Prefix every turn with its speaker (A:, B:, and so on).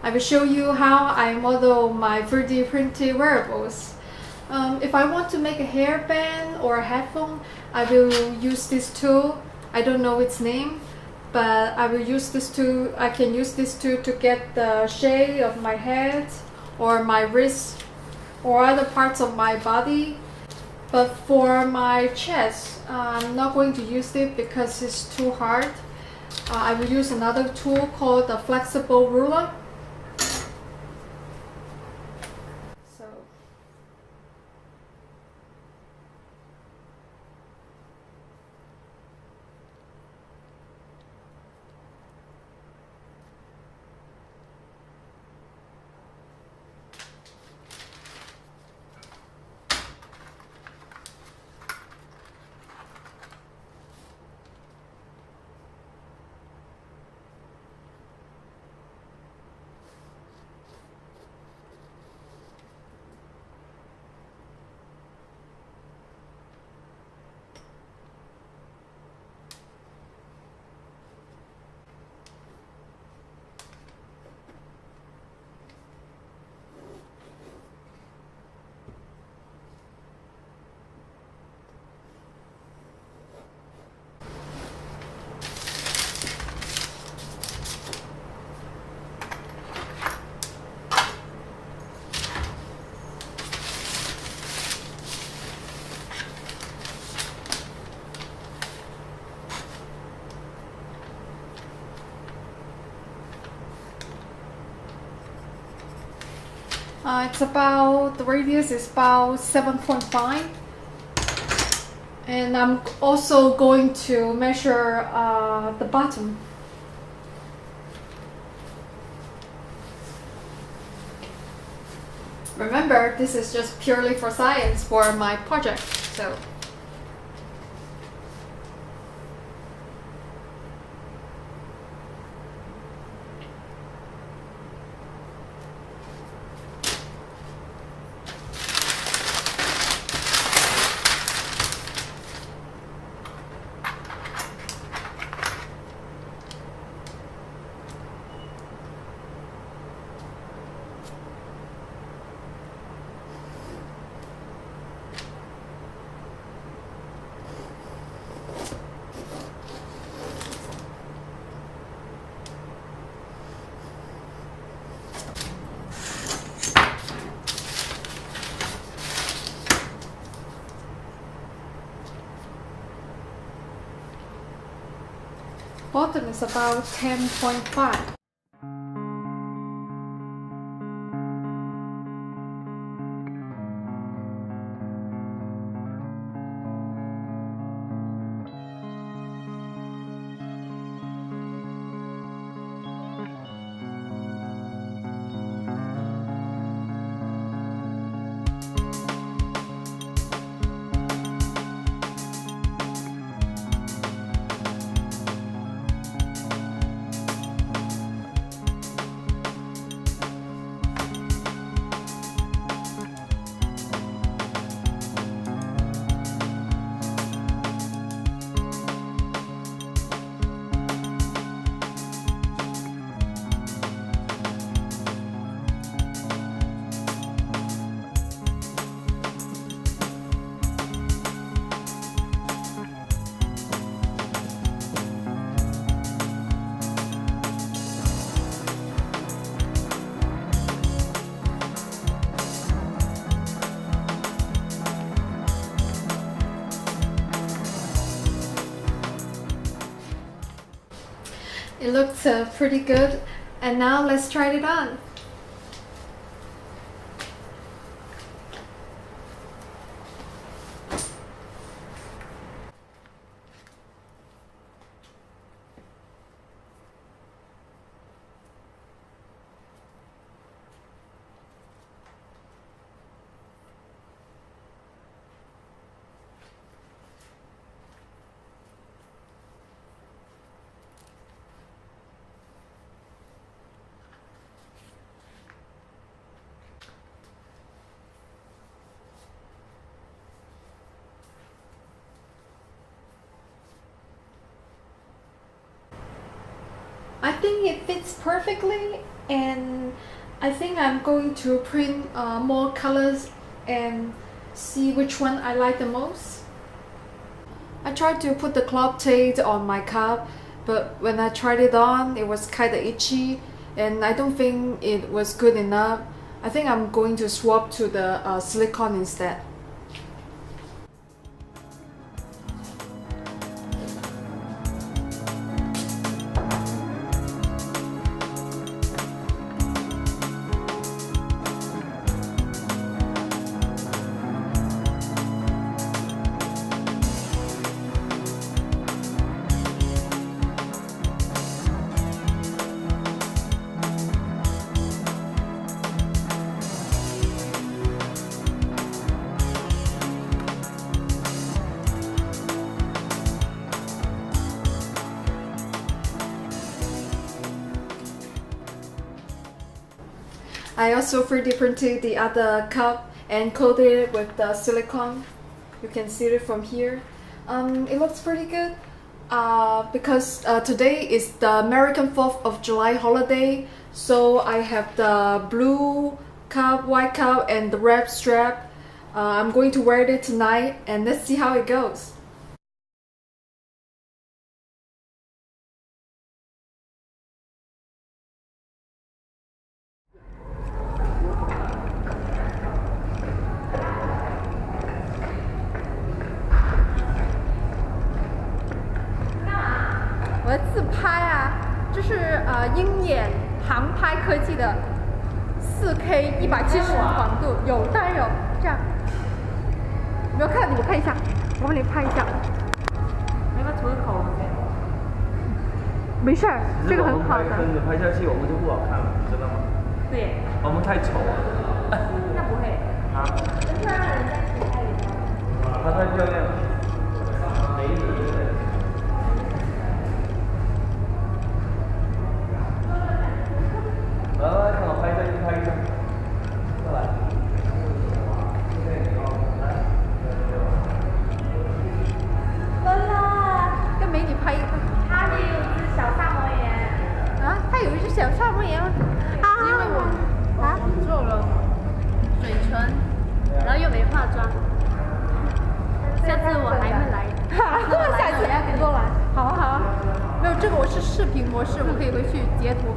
A: I will show you how I model my 3D printed wearables. If I want to make a hairband or a headphone, I will use this tool. I don't know its name, but I will use this tool. I can use this tool to get the shape of my head or my wrist or other parts of my body. But for my chest, I'm not going to use it because it's too hard. I will use another tool called the flexible ruler. So the radius is about 7.5, and I'm also going to measure the bottom. Remember, this is just purely for science for my project, so. Bottom is about 10.5. It looks pretty good, and now let's try it on. I think it fits perfectly, And I think I'm going to print more colors and see which one I like the most. I tried to put the cloth tape on my cup, but when I tried it on, it was kind of itchy and I don't think it was good enough. I think I'm going to swap to the silicone instead. I also 3D printed the other cup and coated it with the silicone. You can see it from here. It looks pretty good because today is the American 4th of July holiday. So I have the blue cup, white cup, and the red strap. I'm going to wear it tonight and let's see how it goes.我的自拍啊，这是鹰眼航拍科技的4K 170广度，有当然有这样，有没有看？你们看一下，我帮你拍一下。你要不要涂个口红？没事儿，这个很好的。跟着拍下去我们就不好看了，知道吗？对。我们太丑了。那不会。啊。漂亮的人在体态里面。她太漂亮了，美女。来，看我拍一下，就拍一下，过来。跟美女拍一个。他也有一只小萨摩耶。啊，他有一只小萨摩耶吗？因为我做了嘴唇，然后又没化妆。下次我还会来。下次要跟我来。好啊好啊。没有这个我是视频模式，我可以回去截图。